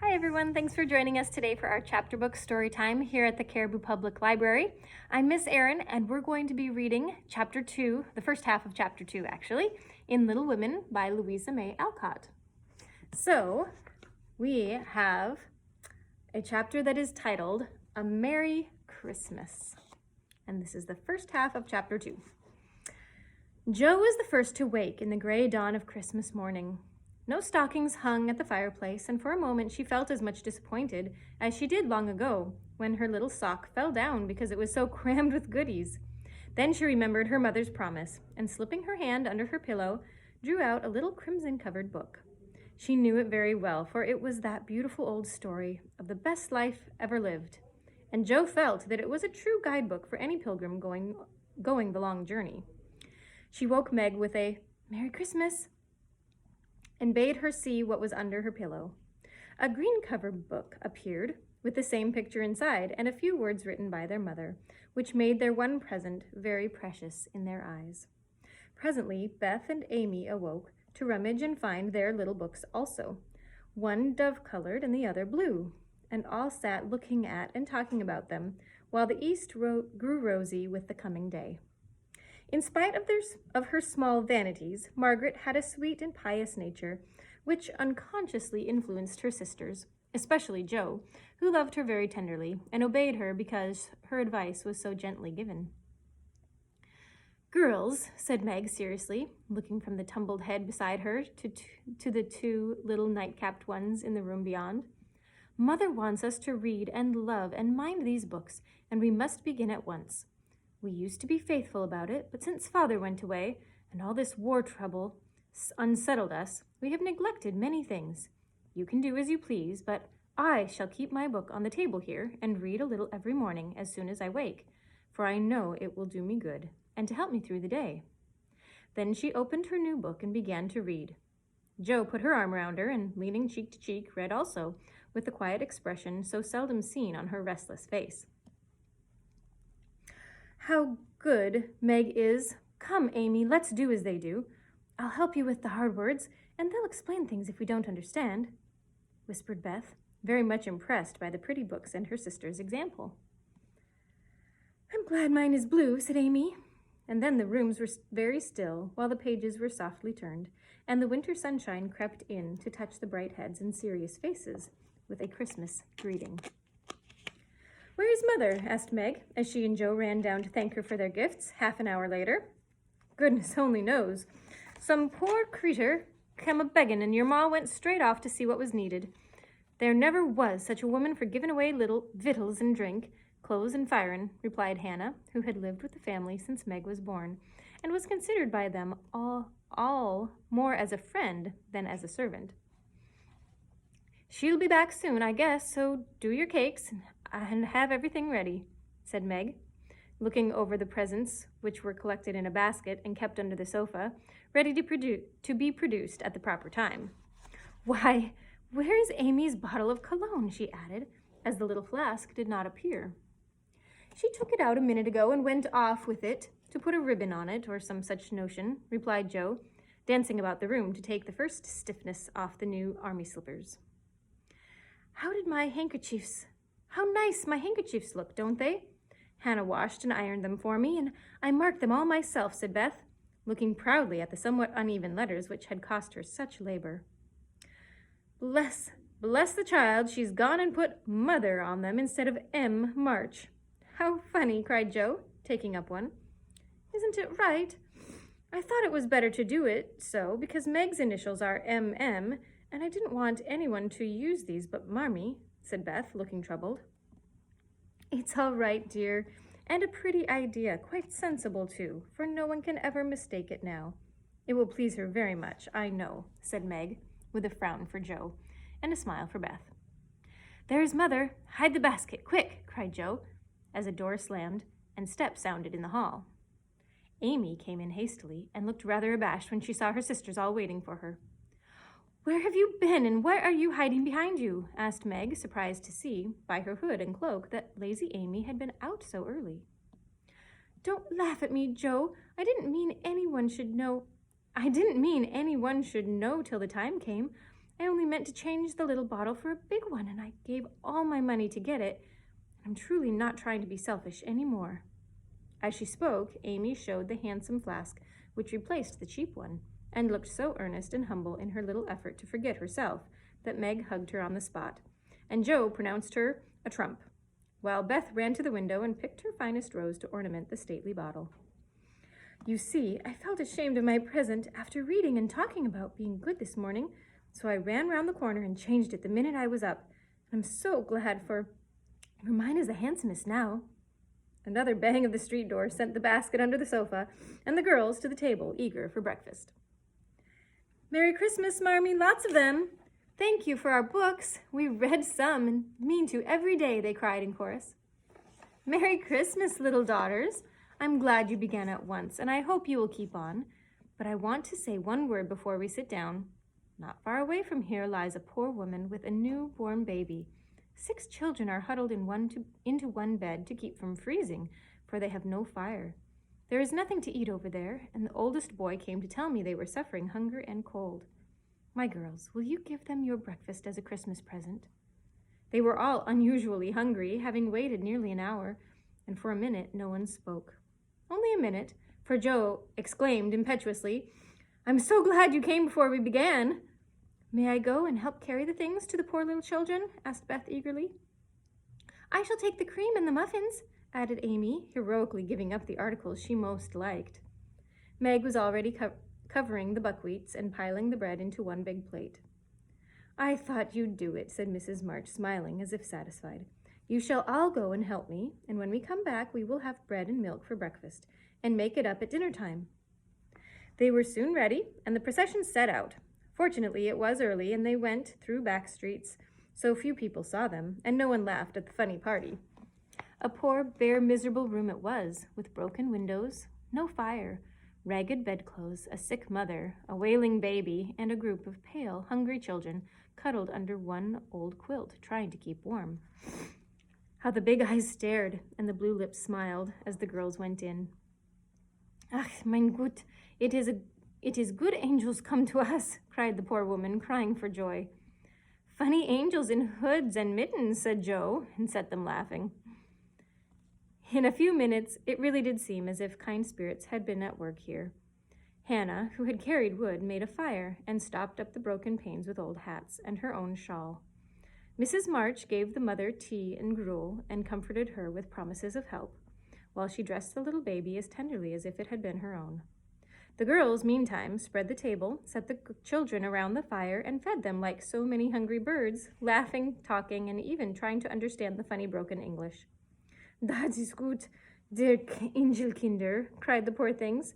Hi everyone, thanks for joining us today for our chapter book story time here at the Caribou Public Library. I'm Miss Erin and we're going to be reading chapter 2, the first half of chapter 2 actually, in Little Women by Louisa May Alcott. So we have a chapter that is titled A Merry Christmas, and this is the first half of chapter 2. Jo was the first to wake in the gray dawn of Christmas morning. No stockings hung at the fireplace, and for a moment she felt as much disappointed as she did long ago when her little sock fell down because it was so crammed with goodies. Then she remembered her mother's promise, and slipping her hand under her pillow, drew out a little crimson-covered book. She knew it very well, for it was that beautiful old story of the best life ever lived, and Jo felt that it was a true guidebook for any pilgrim going the long journey. She woke Meg with a "Merry Christmas," and bade her see what was under her pillow. A green-covered book appeared, with the same picture inside, and a few words written by their mother, which made their one present very precious in their eyes. Presently, Beth and Amy awoke to rummage and find their little books also, one dove-colored and the other blue, and all sat looking at and talking about them, while the east grew rosy with the coming day. In spite of her small vanities, Margaret had a sweet and pious nature, which unconsciously influenced her sisters, especially Jo, who loved her very tenderly and obeyed her because her advice was so gently given. "Girls," said Meg seriously, looking from the tumbled head beside her to the two little night-capped ones in the room beyond, "Mother wants us to read and love and mind these books, and we must begin at once. We used to be faithful about it, but since Father went away and all this war trouble unsettled us, we have neglected many things. You can do as you please, but I shall keep my book on the table here and read a little every morning as soon as I wake, for I know it will do me good and to help me through the day." Then she opened her new book and began to read. Jo put her arm around her and, leaning cheek to cheek, read also, with the quiet expression so seldom seen on her restless face. "How good Meg is! Come, Amy, let's do as they do. I'll help you with the hard words, and they'll explain things if we don't understand," whispered Beth, very much impressed by the pretty books and her sister's example. "I'm glad mine is blue," said Amy. And then the rooms were very still while the pages were softly turned, and the winter sunshine crept in to touch the bright heads and serious faces with a Christmas greeting. "Where is Mother?" asked Meg, as she and Jo ran down to thank her for their gifts half an hour later. "Goodness only knows. Some poor creetur come a-beggin', and your ma went straight off to see what was needed. There never was such a woman for giving away little victuals and drink, clothes and firin'," replied Hannah, who had lived with the family since Meg was born, and was considered by them all more as a friend than as a servant. "She'll be back soon, I guess, so do your cakes and have everything ready," said Meg, looking over the presents, which were collected in a basket and kept under the sofa, ready to be produced at the proper time. "Why, where is Amy's bottle of cologne?" she added, as the little flask did not appear. "She took it out a minute ago and went off with it to put a ribbon on it, or some such notion," replied Jo, dancing about the room to take the first stiffness off the new army slippers. How nice my handkerchiefs look, don't they? Hannah washed and ironed them for me, and I marked them all myself," said Beth, looking proudly at the somewhat uneven letters which had cost her such labor. Bless the child, she's gone and put Mother on them instead of M. March." "How funny," cried Jo, taking up one. "Isn't it right? I thought it was better to do it so, because Meg's initials are M.M., and I didn't want anyone to use these but Marmee," said Beth, looking troubled. "It's all right, dear, and a pretty idea, quite sensible too, for no one can ever mistake it now. It will please her very much, I know," said Meg, with a frown for Jo and a smile for Beth. "There's Mother! Hide the basket, quick!" cried Jo, as a door slammed and steps sounded in the hall. Amy came in hastily and looked rather abashed when she saw her sisters all waiting for her. "Where have you been, and what are you hiding behind you?" asked Meg, surprised to see, by her hood and cloak, that lazy Amy had been out so early. "Don't laugh at me, Jo. I didn't mean anyone should know till the time came. I only meant to change the little bottle for a big one, and I gave all my money to get it. I'm truly not trying to be selfish any more." As she spoke, Amy showed the handsome flask, which replaced the cheap one, and looked so earnest and humble in her little effort to forget herself that Meg hugged her on the spot, and Joe pronounced her a trump, while Beth ran to the window and picked her finest rose to ornament the stately bottle. "You see, I felt ashamed of my present after reading and talking about being good this morning, so I ran round the corner and changed it the minute I was up. I'm so glad, for mine is the handsomest now." Another bang of the street door sent the basket under the sofa, and the girls to the table, eager for breakfast. "Merry Christmas, Marmee, lots of them. Thank you for our books. We read some and mean to every day," they cried in chorus. "Merry Christmas, little daughters. I'm glad you began at once, and I hope you will keep on. But I want to say one word before we sit down. Not far away from here lies a poor woman with a new-born baby. 6 children are huddled into one bed to keep from freezing, for they have no fire. There is nothing to eat over there, and the oldest boy came to tell me they were suffering hunger and cold. My girls, will you give them your breakfast as a Christmas present?" They were all unusually hungry, having waited nearly an hour, and for a minute no one spoke. Only a minute, for Joe exclaimed impetuously, "I'm so glad you came before we began." "May I go and help carry the things to the poor little children?" asked Beth eagerly. "I shall take the cream and the muffins," added Amy, heroically giving up the articles she most liked. Meg was already covering the buckwheats and piling the bread into one big plate. "I thought you'd do it," said Mrs. March, smiling as if satisfied. "You shall all go and help me, and when we come back we will have bread and milk for breakfast, and make it up at dinner time." They were soon ready, and the procession set out. Fortunately, it was early, and they went through back streets, so few people saw them, and no one laughed at the funny party. A poor, bare, miserable room it was, with broken windows, no fire, ragged bedclothes, a sick mother, a wailing baby, and a group of pale, hungry children cuddled under one old quilt, trying to keep warm. How the big eyes stared, and the blue lips smiled as the girls went in. "Ach, mein Gott, it is good angels come to us," cried the poor woman, crying for joy. "Funny angels in hoods and mittens," said Joe, and set them laughing. In a few minutes, it really did seem as if kind spirits had been at work here. Hannah, who had carried wood, made a fire and stopped up the broken panes with old hats and her own shawl. Mrs. March gave the mother tea and gruel and comforted her with promises of help, while she dressed the little baby as tenderly as if it had been her own. The girls, meantime, spread the table, set the children around the fire, and fed them like so many hungry birds, laughing, talking, and even trying to understand the funny broken English. "That is good, dear Angelkinder," cried the poor things.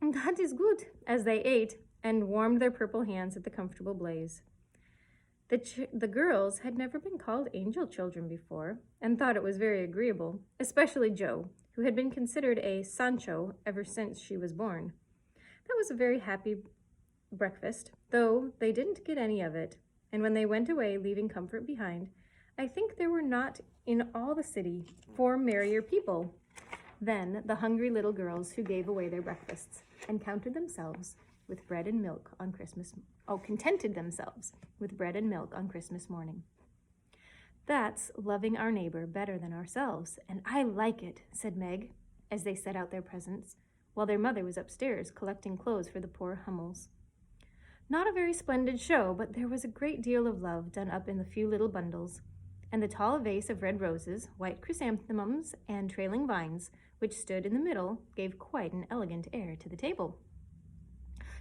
"That is good," as they ate and warmed their purple hands at the comfortable blaze. The girls had never been called angel children before, and thought it was very agreeable, especially Joe, who had been considered a Sancho ever since she was born. That was a very happy breakfast, though they didn't get any of it, and when they went away, leaving comfort behind, I think there were not in all the city 4 merrier people than the hungry little girls who gave away their breakfasts and contented themselves with bread and milk on Christmas morning. "That's loving our neighbor better than ourselves, and I like it," said Meg, as they set out their presents, while their mother was upstairs collecting clothes for the poor Hummels. Not a very splendid show, but there was a great deal of love done up in the few little bundles, and the tall vase of red roses, white chrysanthemums, and trailing vines, which stood in the middle, gave quite an elegant air to the table.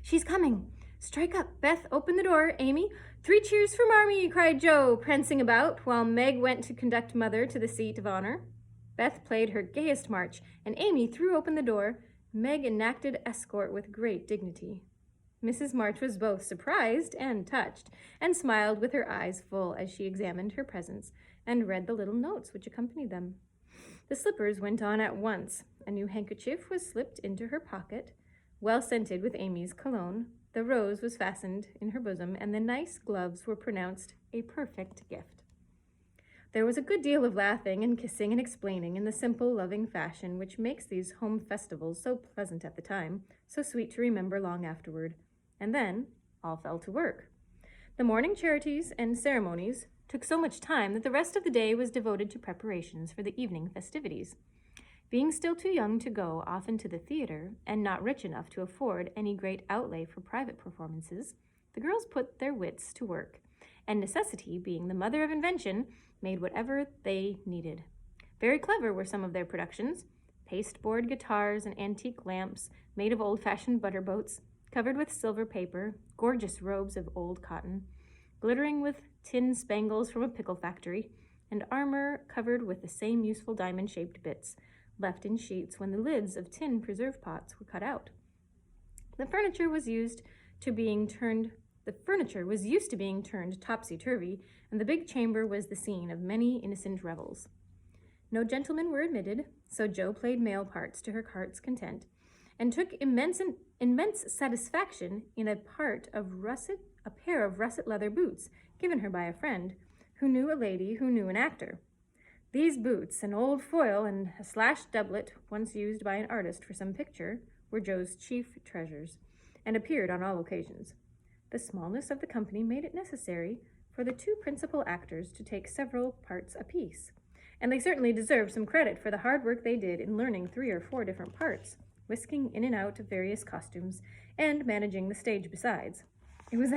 "She's coming! Strike up! Beth, open the door! Amy, 3 cheers for Marmee!" cried Joe, prancing about, while Meg went to conduct Mother to the seat of honor. Beth played her gayest march, and Amy threw open the door. Meg enacted escort with great dignity. Mrs. March was both surprised and touched, and smiled with her eyes full as she examined her presents and read the little notes which accompanied them. The slippers went on at once. A new handkerchief was slipped into her pocket, well scented with Amy's cologne. The rose was fastened in her bosom, and the nice gloves were pronounced a perfect gift. There was a good deal of laughing and kissing and explaining in the simple, loving fashion which makes these home festivals so pleasant at the time, so sweet to remember long afterward. And then all fell to work. The morning charities and ceremonies took so much time that the rest of the day was devoted to preparations for the evening festivities. Being still too young to go often to the theater and not rich enough to afford any great outlay for private performances, the girls put their wits to work, and necessity, being the mother of invention, made whatever they needed. Very clever were some of their productions: pasteboard guitars and antique lamps made of old-fashioned butter boats, covered with silver paper, gorgeous robes of old cotton, glittering with tin spangles from a pickle factory, and armor covered with the same useful diamond-shaped bits, left in sheets when the lids of tin preserve pots were cut out. The furniture was used to being turned topsy-turvy, and the big chamber was the scene of many innocent revels. No gentlemen were admitted, so Jo played male parts to her heart's content, and took immense satisfaction in a pair of russet leather boots given her by a friend who knew a lady who knew an actor. These boots, an old foil, and a slashed doublet once used by an artist for some picture, were Jo's chief treasures, and appeared on all occasions. The smallness of the company made it necessary for the two principal actors to take several parts apiece, and they certainly deserved some credit for the hard work they did in learning 3 or 4 different parts, whisking in and out of various costumes, and managing the stage besides. It was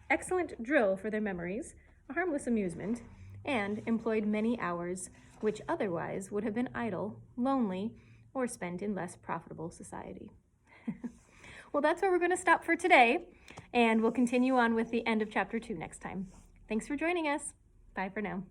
excellent drill for their memories, a harmless amusement, and employed many hours which otherwise would have been idle, lonely, or spent in less profitable society. Well, that's where we're going to stop for today, and we'll continue on with the end of chapter 2 next time. Thanks for joining us. Bye for now.